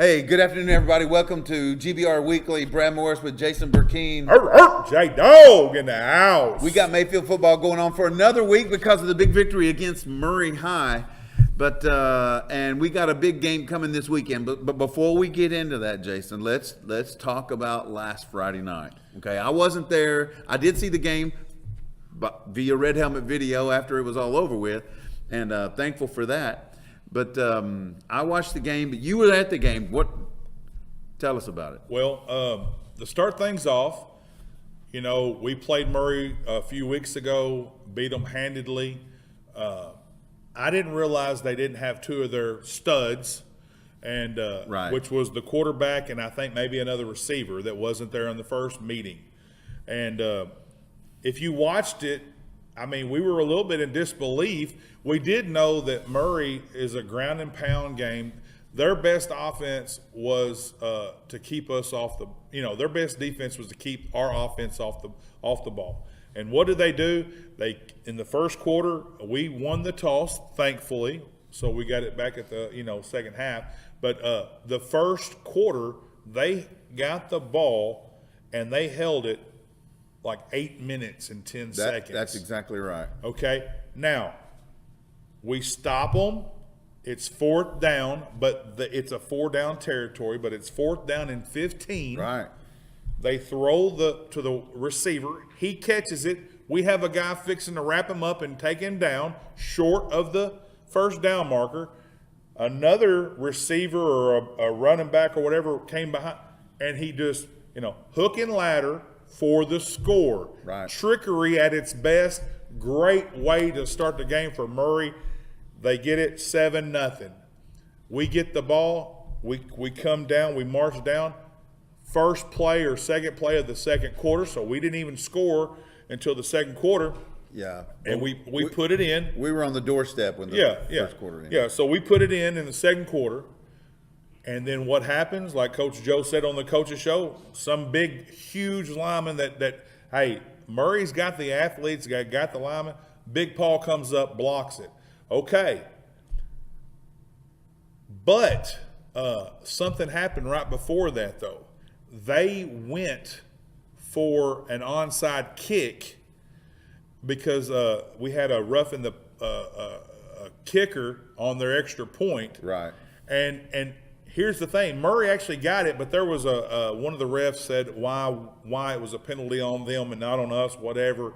Hey, good afternoon, everybody. Welcome to GBR Weekly. Brad Morris with Jason Burkeen. J-Dog in the house. We got Mayfield football going on for another week because of the big victory against Murray High. And we got a big game coming this weekend. But before we get into that, Jason, let's talk about last Friday night. Okay, I wasn't there. I did see the game via Red Helmet Video after it was all over with, and thankful for that. But I watched the game, but you were at the game. Tell us about it. Well, to start things off, we played Murray a few weeks ago, beat them handedly. I didn't realize they didn't have two of their studs, and right. which was the quarterback and I think maybe another receiver that wasn't there in the first meeting. And if you watched it, I mean, we were a little bit in disbelief. We did know that Murray is a ground and pound game. Their best offense was to keep us off the, their best defense was to keep our offense off the ball. And what did they do? In the first quarter, we won the toss, thankfully. So we got it back at the, second half. But the first quarter, they got the ball and they held it like 8 minutes and 10 seconds. That's exactly right. Okay. Now, we stop them. It's fourth down, but it's a 4-down territory, but it's fourth down and 15. Right. They throw to the receiver. He catches it. We have a guy fixing to wrap him up and take him down short of the first down marker. Another receiver or a running back or whatever came behind, and he just, hook and ladder for the score. Right. Trickery at its best. Great way to start the game for Murray. They get it 7-0. We get the ball. We come down. We march down. First play or second play of the second quarter. So we didn't even score until the second quarter. Yeah. And we put it in. We were on the doorstep when the first quarter ended. Yeah, so we put it in the second quarter. And then what happens, like Coach Joe said on the coach's show, some big, huge lineman that hey, Murray's got the athletes, got the lineman. Big Paul comes up, blocks it. Okay. But something happened right before that, though. They went for an onside kick because we had a roughing the kicker on their extra point. Right. And here's the thing: Murray actually got it, but there was one of the refs said why it was a penalty on them and not on us, whatever.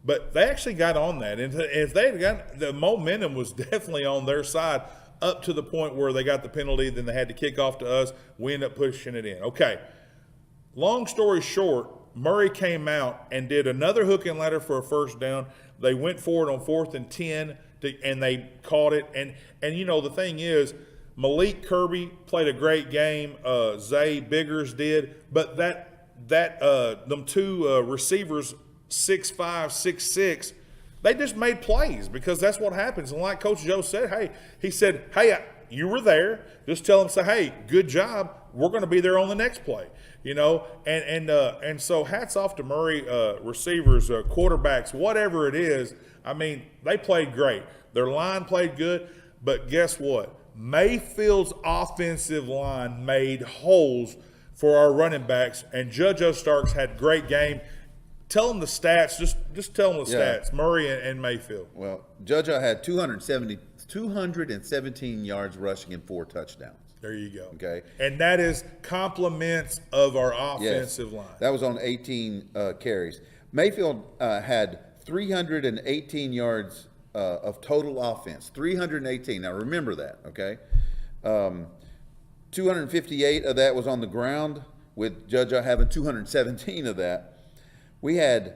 But they actually got on that, and if they had got, the momentum was definitely on their side up to the point where they got the penalty. Then they had to kick off to us. We ended up pushing it in. Okay. Long story short, Murray came out and did another hook and ladder for a first down. They went for it on 4th and 10, and they caught it. And the thing is, Malik Kirby played a great game. Zay Biggers did, but them two receivers, 6'5", 6'6", they just made plays because that's what happens. And like Coach Joe said, he said, you were there. Just tell them, say, hey, good job. We're going to be there on the next play. And so hats off to Murray receivers, quarterbacks, whatever it is. I mean, they played great. Their line played good, but guess what? Mayfield's offensive line made holes for our running backs, and Judge O. Starks had great game. Tell them the stats. Just tell them the stats. Murray and Mayfield. Well, Judge O had 217 yards rushing and 4 touchdowns. There you go. Okay. And that is compliments of our offensive line. That was on 18 carries. Mayfield had 318 yards of total offense. 318. Now remember that, okay? 258 of that was on the ground, with Judge O having 217 of that. We had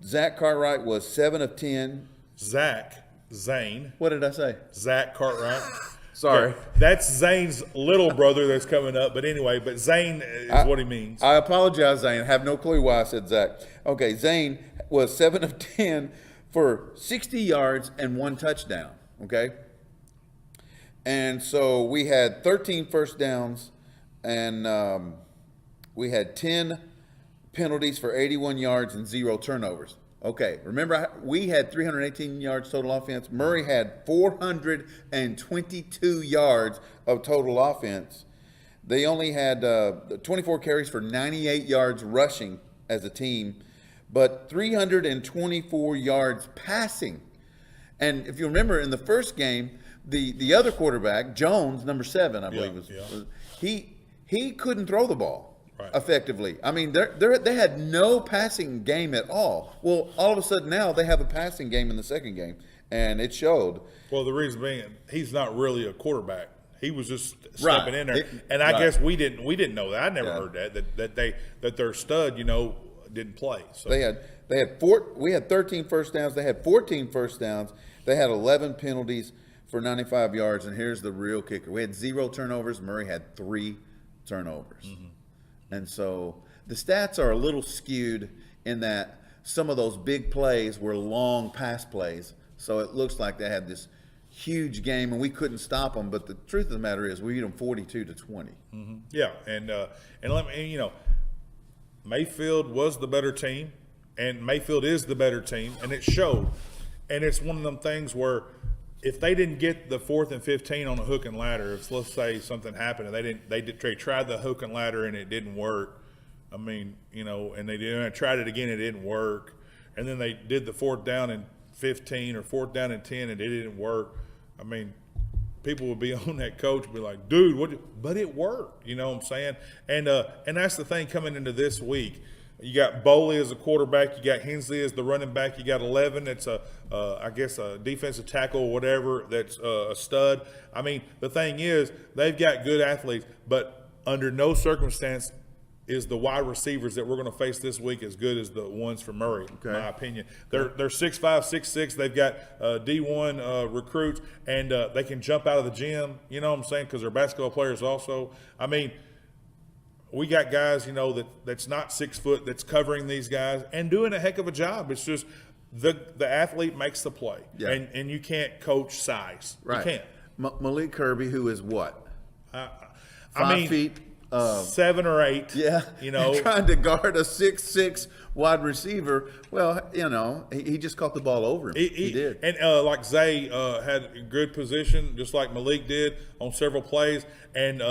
Zach Cartwright was 7 of 10. Zane. What did I say? Zach Cartwright. Sorry. Yeah, that's Zane's little brother that's coming up. But anyway, Zane is what he means. I apologize, Zane. I have no clue why I said Zach. Okay, Zane was 7 of 10 for 60 yards and 1 touchdown. Okay? And so we had 13 first downs, and we had 10 penalties for 81 yards and 0 turnovers. Okay, remember we had 318 yards total offense. Murray had 422 yards of total offense, They only had 24 carries for 98 yards rushing as a team, but 324 yards passing. And if you remember in the first game, the other quarterback, Jones, number 7, I believe, he couldn't throw the ball effectively. I mean, they had no passing game at all. Well, all of a sudden now they have a passing game in the second game, and it showed. Well, the reason being, he's not really a quarterback. He was just stepping in there, and I right. guess we didn't know that. I never heard that their stud, didn't play. So We had 13 first downs. They had 14 first downs. They had 11 penalties for 95 yards. And here's the real kicker: we had 0 turnovers. Murray had 3 turnovers. And so the stats are a little skewed in that some of those big plays were long pass plays. So it looks like they had this huge game and we couldn't stop them. But the truth of the matter is, we beat them 42-20. yeah, and Mayfield was the better team, and Mayfield is the better team, and it showed. And it's one of them things where if they didn't get the 4th and 15 on a hook and ladder, if let's say something happened and they tried the hook and ladder and it didn't work, I mean, and they tried it again, it didn't work, and then they did the 4th down and 15 or 4th down and 10 and it didn't work. I mean, people would be on that coach and be like, dude, but it worked, you know what I'm saying? And that's the thing coming into this week. You got Boley as a quarterback, you got Hensley as the running back, you got 11 that's I guess a defensive tackle or whatever that's a stud. I mean, the thing is, they've got good athletes, but under no circumstance is the wide receivers that we're going to face this week as good as the ones for Murray, in my opinion. They're 6'5", 6'6". They've got D1 recruits, and they can jump out of the gym, you know what I'm saying, because they're basketball players also. I mean, we got guys, that's not 6 foot, that's covering these guys and doing a heck of a job. It's just the athlete makes the play, and you can't coach size. Right. You can't. Malik Kirby, who is what? 5 feet. 7 or 8. Yeah. Trying to guard a 6'6" wide receiver. Well, he just caught the ball over him. He did. And like Zay had a good position, just like Malik did on several plays. And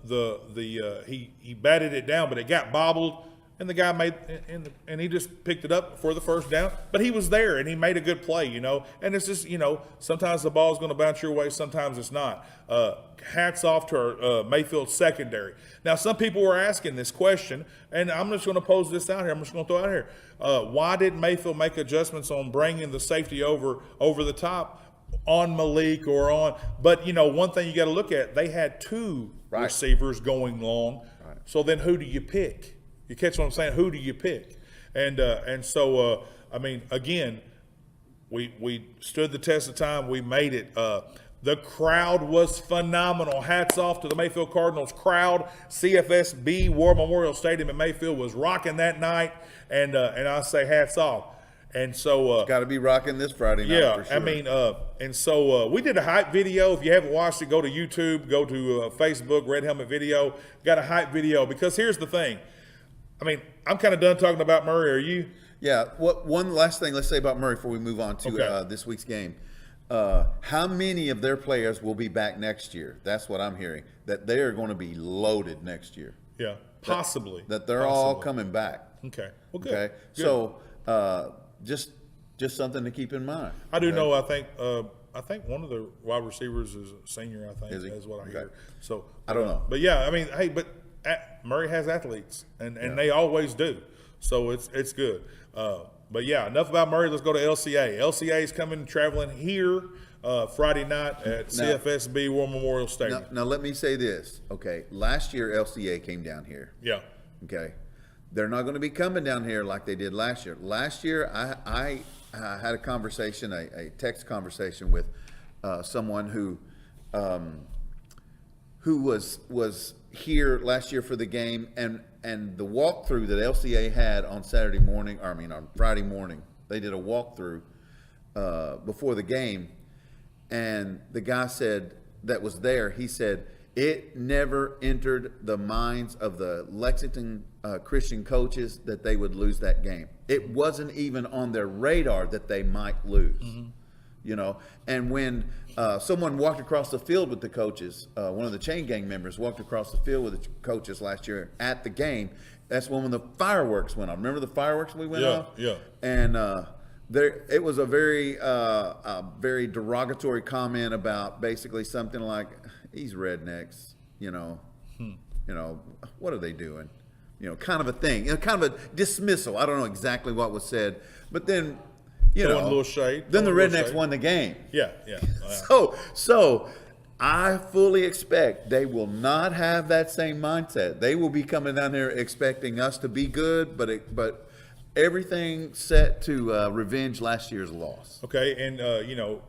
he batted it down, but it got bobbled. And the guy and he just picked it up for the first down. But he was there, and he made a good play, And it's just, sometimes the ball's going to bounce your way, sometimes it's not. Hats off to our Mayfield secondary. Now, some people were asking this question, and I'm just going to pose this out here. I'm just going to throw it out here. Why didn't Mayfield make adjustments on bringing the safety over the top on Malik or on? But, one thing you got to look at, they had 2 receivers going long. Right. So then who do you pick? You catch what I'm saying? Who do you pick? And so, I mean, again, we stood the test of time. We made it. The crowd was phenomenal. Hats off to the Mayfield Cardinals crowd. CFSB War Memorial Stadium in Mayfield was rocking that night, and I say hats off. And so got to be rocking this Friday night. Yeah, for sure. I mean, and so we did a hype video. If you haven't watched it, go to YouTube, go to Facebook, Red Helmet Video. Got a hype video because here's the thing. I mean, I'm kind of done talking about Murray. Are you? Yeah. One last thing let's say about Murray before we move on to this week's game. How many of their players will be back next year? That's what I'm hearing. That they are going to be loaded next year. Yeah, possibly. That they're all coming back. Okay. Well, good. Okay. Good. So just something to keep in mind. I do know. I think one of the wide receivers is a senior. I think is what I hear. So I don't know. But yeah, I mean, hey, but Murray has athletes, and they always do. So it's good. But yeah, enough about Murray. Let's go to LCA. LCA is traveling here Friday night at CFSB War Memorial Stadium. Now let me say this. Okay, last year LCA came down here. Yeah. Okay, they're not going to be coming down here like they did last year. Last year, I had a conversation, a text conversation with someone who was here last year for the game, and the walkthrough that LCA had on on Friday morning, they did a walkthrough before the game, and the guy said that was there, he said it never entered the minds of the Lexington Christian coaches that they would lose that game. It wasn't even on their radar that they might lose. Mm-hmm. And when someone walked across the field with the coaches, one of the chain gang members walked across the field with the coaches last year at the game. That's when the fireworks went off. Remember the fireworks we went off? Yeah. And it was a very derogatory comment about basically something like, "These rednecks, what are they doing?" Kind of a thing, kind of a dismissal. I don't know exactly what was said, but then, Throwing a little shade. Then the rednecks won the game. Yeah. So I fully expect they will not have that same mindset. They will be coming down there expecting us to be good, but everything set to revenge last year's loss. Okay, and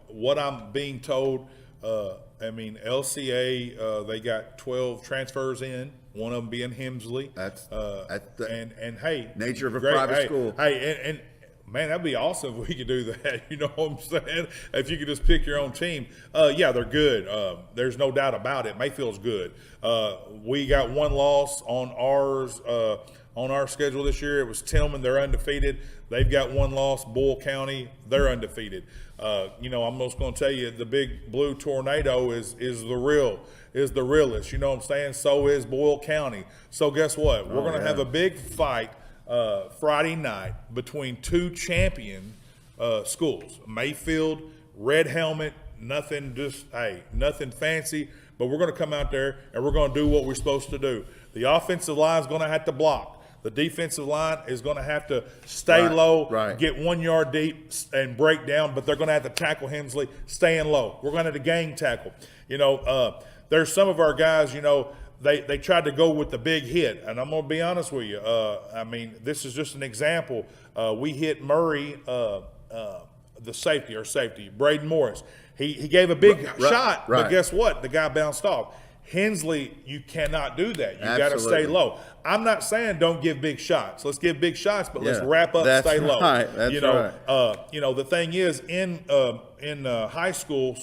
what I'm being told, LCA, they got 12 transfers in, one of them being Hemsley. That's and hey, nature of a great, private school. Hey, and man, that'd be awesome if we could do that. You know what I'm saying? If you could just pick your own team. Yeah, they're good. There's no doubt about it. Mayfield's good. We got one loss on our schedule this year. It was Tillman. They're undefeated. They've got one loss. Boyle County, they're undefeated. I'm just going to tell you, the Big Blue Tornado is the realest. You know what I'm saying? So is Boyle County. So guess what? We're going to have a big fight Friday night between two champion schools. Mayfield, Red Helmet, nothing fancy, but we're going to come out there and we're going to do what we're supposed to do. The offensive line is going to have to block. The defensive line is going to have to stay low, get 1 yard deep and break down, but they're going to have to tackle Hemsley staying low. We're going to have to gang tackle. There's some of our guys, they tried to go with the big hit, and I'm going to be honest with you. This is just an example. We hit Murray, the safety, Braden Morris. He gave a big shot, but guess what? The guy bounced off. Hensley, you cannot do that. You got to stay low. I'm not saying don't give big shots. Let's give big shots, but let's wrap up, stay low. That's right. The thing is, in high school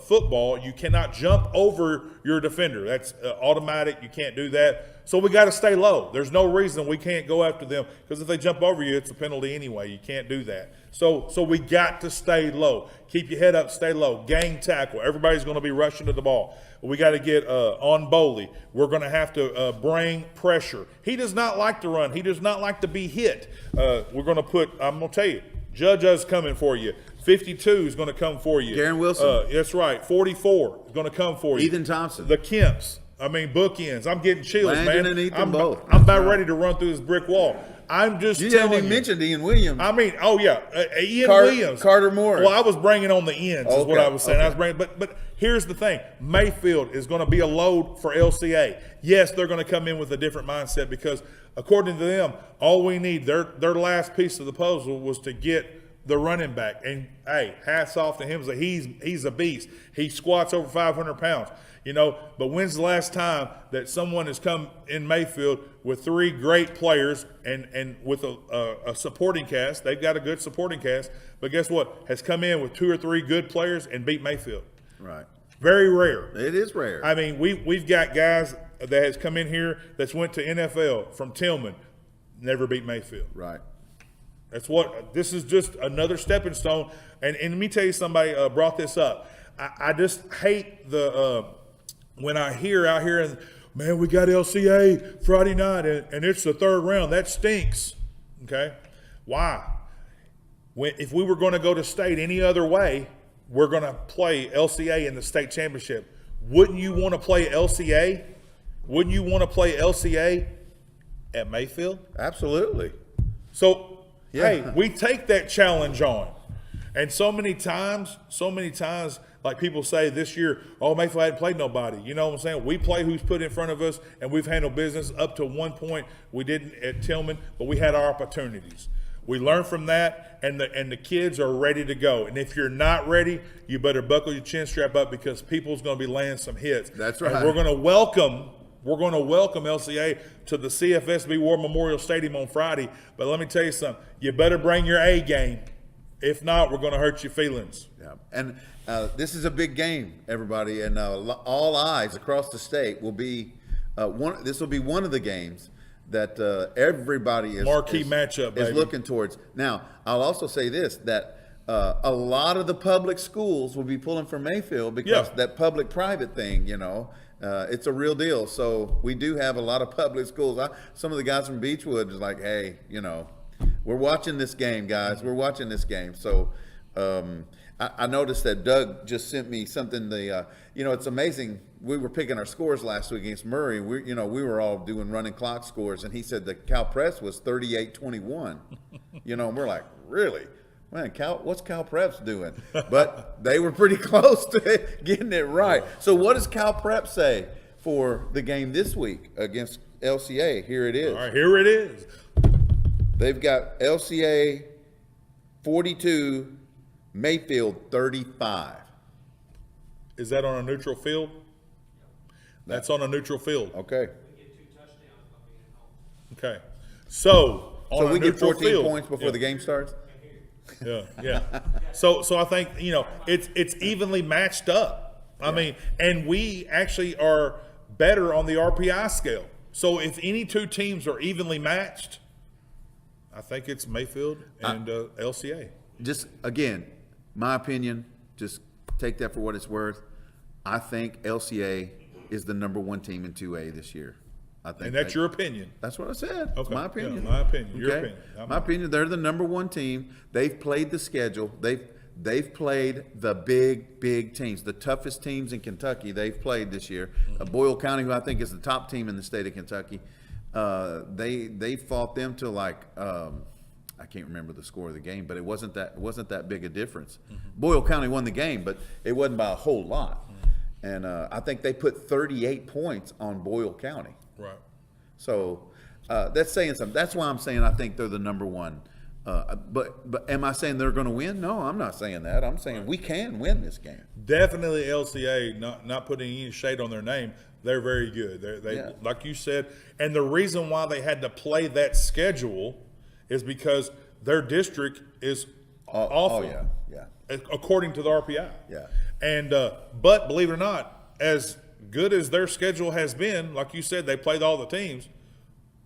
football, you cannot jump over your defender. That's automatic. You can't do that. So we got to stay low. There's no reason we can't go after them, because if they jump over you, it's a penalty anyway. You can't do that. So we got to stay low. Keep your head up, stay low. Gang tackle. Everybody's going to be rushing to the ball. We got to get on Boley. We're going to have to bring pressure. He does not like to run. He does not like to be hit. We're going to I'm going to tell you, Judge is coming for you. 52 is going to come for you. Garen Wilson. That's right. 44 is going to come for you. Ethan Thompson. The Kemps. bookends. I'm getting chills, Landon man. And Ethan both. I'm about ready to run through this brick wall. I'm just you telling haven't even mentioned Ian Williams. Ian Williams. Carter Morris. Well, I was bringing on the ends is what I was saying. Okay. I was bringing, but here's the thing. Mayfield is going to be a load for LCA. Yes, they're going to come in with a different mindset because according to them, all we need, their last piece of the puzzle was to get the running back. And, hey, hats off to him. He's a beast. He squats over 500 pounds. But when's the last time that someone has come in Mayfield with three great players and with a supporting cast? They've got a good supporting cast, but guess what? Has come in with two or three good players and beat Mayfield. Right. Very rare. It is rare. I mean, we've got guys that has come in here that's went to NFL from Tillman, never beat Mayfield. Right. This is just another stepping stone. And let me tell you, somebody brought this up. I just hate when I hear out here, man, we got LCA Friday night, and it's the third round. That stinks. Okay? Why? If we were going to go to state any other way, we're going to play LCA in the state championship. Wouldn't you want to play LCA? Wouldn't you want to play LCA at Mayfield? Absolutely. So, hey, we take that challenge on. And so many times, like people say this year, Mayfield hadn't played nobody. You know what I'm saying? We play who's put in front of us, and we've handled business. Up to one point, we didn't at Tillman, but we had our opportunities. We learned from that, and the kids are ready to go. And if you're not ready, you better buckle your chin strap up because people's going to be laying some hits. That's right. And we're going to welcome LCA to the CFSB War Memorial Stadium on Friday. But let me tell you something. You better bring your A game. If not, we're going to hurt your feelings. Yeah. And this is a big game, everybody. And all eyes across the state will be this will be one of the games that everybody is marquee matchup, is baby. looking towards. Now, I'll also say this, that a lot of the public schools will be pulling from Mayfield because Yeah. that public-private thing, it's a real deal. So we do have a lot of public schools. Some of the guys from Beechwood is like, hey, we're watching this game, guys. We're watching this game. So I noticed that Doug just sent me something. It's amazing. We were picking our scores last week against Murray. We were all doing running clock scores, and he said the Cal Press was 38-21. And we're like, really? Man, what's Cal Prep's doing? But they were pretty close to getting it right. So what does Cal Prep say for the game this week against LCA? Here it is. All right, here it is. They've got LCA 42, Mayfield 35. Is that on a neutral field? That's on a neutral field. Okay. Okay. So So on we a get neutral 14 field, points before the game starts? Yeah. So I think it's evenly matched up. I mean, and we actually are better on the RPI scale. So if any two teams are evenly matched, I think it's Mayfield and LCA. Just, again, my opinion, just take that for what it's worth. I think LCA is the number one team in 2A this year. I think And that's your opinion. That's what I said. It's Okay. my opinion. Yeah, my opinion. Your opinion. My opinion. They're the number one team. They've played the schedule. They've played the big teams, the toughest teams in Kentucky. They've played this year. Boyle County, who I think is the top team in the state of Kentucky, they fought them to I can't remember the score of the game, but it wasn't that big a difference. Boyle County won the game, but it wasn't by a whole lot. And I think they put 38 points on Boyle County. Right. So that's saying something. That's why I'm saying I think they're the number one. But am I saying they're going to win? No, I'm not saying that. I'm saying we can win this game. Definitely LCA, not putting any shade on their name. They're very good. They like you said, and the reason why they had to play that schedule is because their district is awful. Oh yeah. According to the RPI. Yeah. And but believe it or not, as good as their schedule has been, like you said, they played all the teams.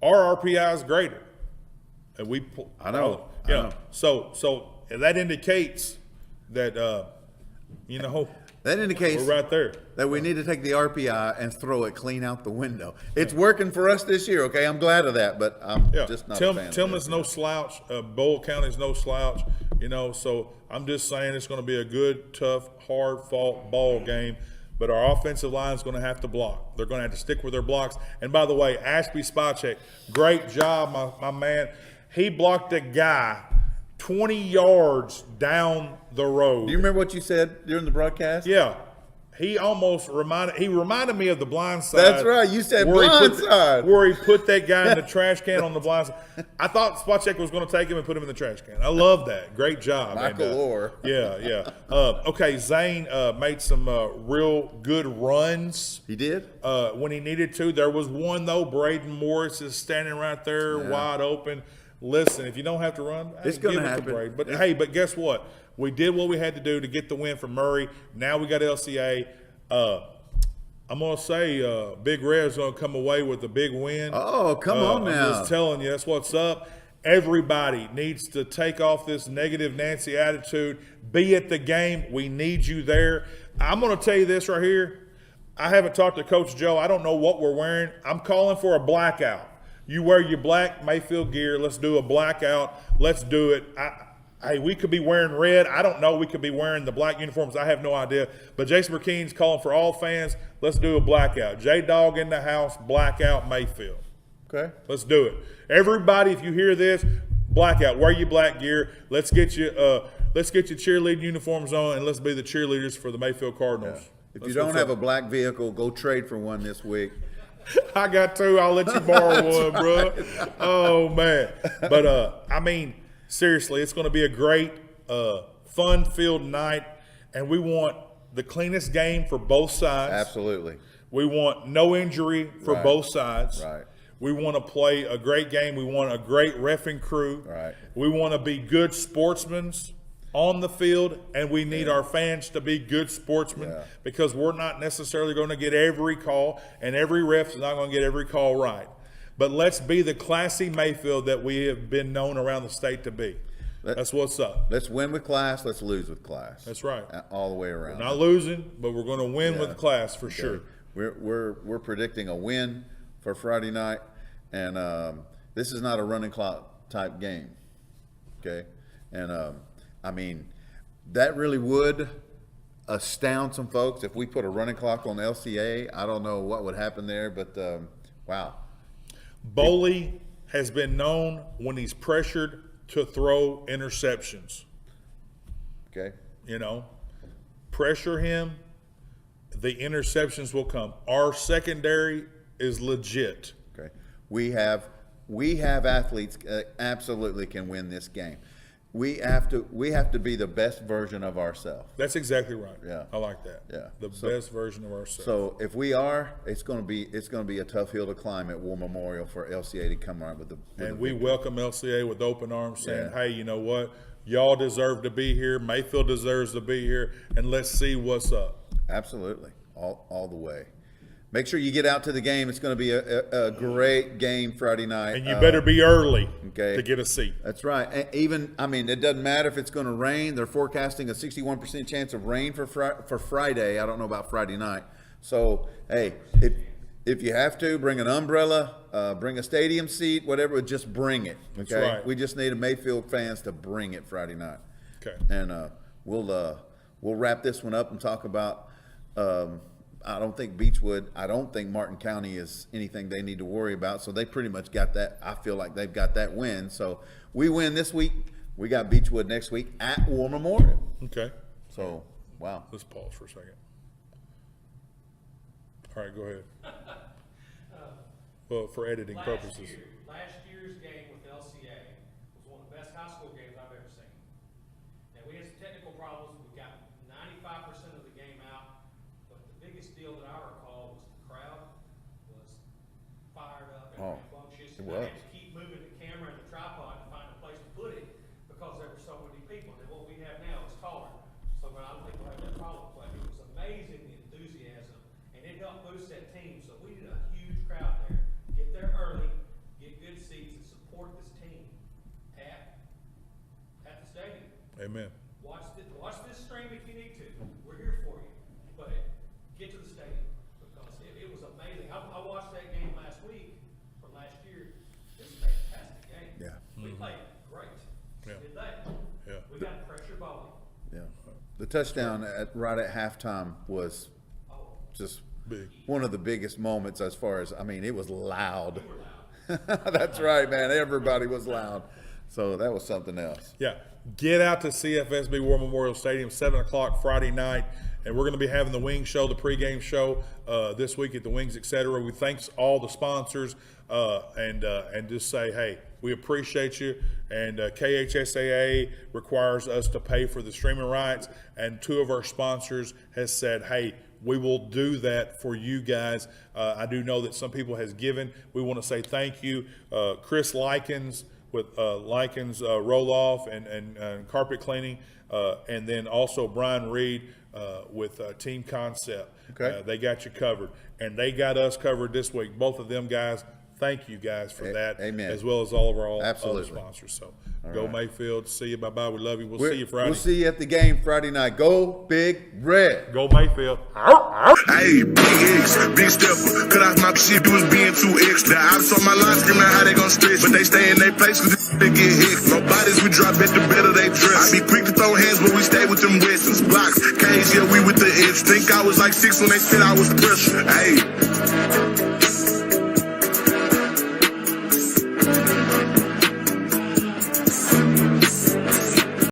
Our RPI is greater, and I know. So that indicates that That indicates we're right there. that we need to take the RPI and throw it clean out the window. It's working for us this year. Okay, I'm glad of that, but I'm just not a fan of Tillman's it. no slouch. Boyle County's no slouch. So I'm just saying it's going to be a good, tough, hard-fought ball game. But our offensive line is going to have to block. They're going to have to stick with their blocks. And by the way, Ashby Spacek, great job, my man. He blocked a guy 20 yards down the road. Do you remember what you said during the broadcast? Yeah. He reminded me of the blind side. That's right. You said where blind side. Where he put that guy in the trash can on the blind side. I thought Spacek was going to take him and put him in the trash can. I love that. Great job. Michael Orr. Yeah. Okay, Zane made some real good runs. He did? When he needed to. There was one, though. Braden Morris is standing right there wide open. Listen, if you don't have to run, It's give gonna it to happen. Braden. But guess what? We did what we had to do to get the win from Murray. Now we got LCA. I'm going to say Big Red's going to come away with a big win. Oh, come on now. I'm just telling you, that's what's up. Everybody needs to take off this negative Nancy attitude. Be at the game. We need you there. I'm going to tell you this right here. I haven't talked to Coach Joe. I don't know what we're wearing. I'm calling for a blackout. You wear your black Mayfield gear. Let's do a blackout. Let's do it. Hey, we could be wearing red. I don't know. We could be wearing the black uniforms. I have no idea. But Jason McKean's calling for all fans. Let's do a blackout. J-Dog in the house, blackout Mayfield. Okay. Let's do it. Everybody, if you hear this, blackout. Wear your black gear. Let's get your cheerleading uniforms on, and let's be the cheerleaders for the Mayfield Cardinals. If you don't have a black vehicle, go trade for one this week. I got two. I'll let you borrow one, bro. Oh, man. But, seriously, it's going to be a great, fun-filled night, and we want the cleanest game for both sides. Absolutely. We want no injury for both sides. Right. We want to play a great game. We want a great reffing crew. Right. We want to be good sportsmen on the field, and we need our fans to be good sportsmen because we're not necessarily going to get every call, and every ref is not going to get every call right. But let's be the classy Mayfield that we have been known around the state to be. That's what's up. Let's win with class. Let's lose with class. That's right. All the way around. We're not losing, but we're going to win with class for sure. We're predicting a win for Friday night, and this is not a running clock type game. Okay, and I mean that really would astound some folks if we put a running clock on LCA. I don't know what would happen there, but wow. Boley has been known when he's pressured to throw interceptions. Okay. You know, pressure him, the interceptions will come. Our secondary is legit. Okay. We have athletes absolutely can win this game. We have to be the best version of ourselves. That's exactly right. Yeah. I like that. Yeah. The best version of ourselves. So if we are, it's going to be a tough hill to climb at War Memorial for LCA to come around with the. And we welcome LCA with open arms, saying, "Hey, you know what? Y'all deserve to be here. Mayfield deserves to be here, and let's see what's up." Absolutely, all the way. Make sure you get out to the game. It's going to be a great game Friday night. And you better be early okay. to get a seat. That's right. It doesn't matter if it's going to rain. They're forecasting a 61% chance of rain for Friday. I don't know about Friday night. So, hey, if you have to, bring an umbrella, bring a stadium seat, whatever, just bring it. Okay? That's right. We just need Mayfield fans to bring it Friday night. Okay. And we'll wrap this one up and talk about I don't think Martin County is anything they need to worry about. So they pretty much got that. I feel like they've got that win. So we win this week. We got Beechwood next week at War Memorial. Okay. So, wow. Let's pause for a second. All right, go ahead. Well, for editing purposes. Last year's game with LCA was one of the best high school games I've ever seen. Now, we had some technical problems. We got 95% of the game out. But the biggest deal that I recall was the crowd was fired up and rambunctious. It And was. I had to keep moving the camera and the tripod to find a place to put it because there were so many people. And what we have now is taller. So I don't think we'll have that problem. But it was amazing, the enthusiasm. And it helped boost that team. So we did a huge crowd there. Get there early, get good seats, and support this team at the stadium. Amen. Watch this stream if you need to. We're here for you. But get to the stadium because it was amazing. I watched that game last week from last year. It was a fantastic game. Yeah. We played great. Yeah. Did that. Yeah. We got pressure bowling. Yeah. The touchdown right at halftime was just Big. one of the biggest moments as far as, it was loud. We were loud. That's right, man. Everybody was loud. So that was something else. Yeah. Get out to CFSB War Memorial Stadium, 7 o'clock Friday night. And we're going to be having the Wings show, the pregame show this week at the Wings, etc. We thanks all the sponsors and just say, hey, we appreciate you. And KHSAA requires us to pay for the streaming rights. And 2 of our sponsors has said, hey, we will do that for you guys. I do know that some people has given. We want to say thank you. Chris Likens with Likens Roll-Off and Carpet Cleaning. And then also Brian Reed with Team Concept. Okay. They got you covered. And they got us covered this week. Both of them guys, thank you guys for that. Amen. As well as all of our Absolutely. other sponsors. So go Mayfield. See you. Bye-bye. We love you. We'll see you Friday. We'll see you at the game Friday night. Go Big Red. Go Mayfield. Hey, big X, big stepper. Cut off my shit, you was being too extra. I saw my line screaming how they gon' stretch, but they stay in their place cause they get hit. No bodies we drop at the better they dress. I be quick to throw hands, but we stay with them westerns. Blocks, K's, yeah, we with the itch. Think I was like 6 when they said I was pressure. Hey.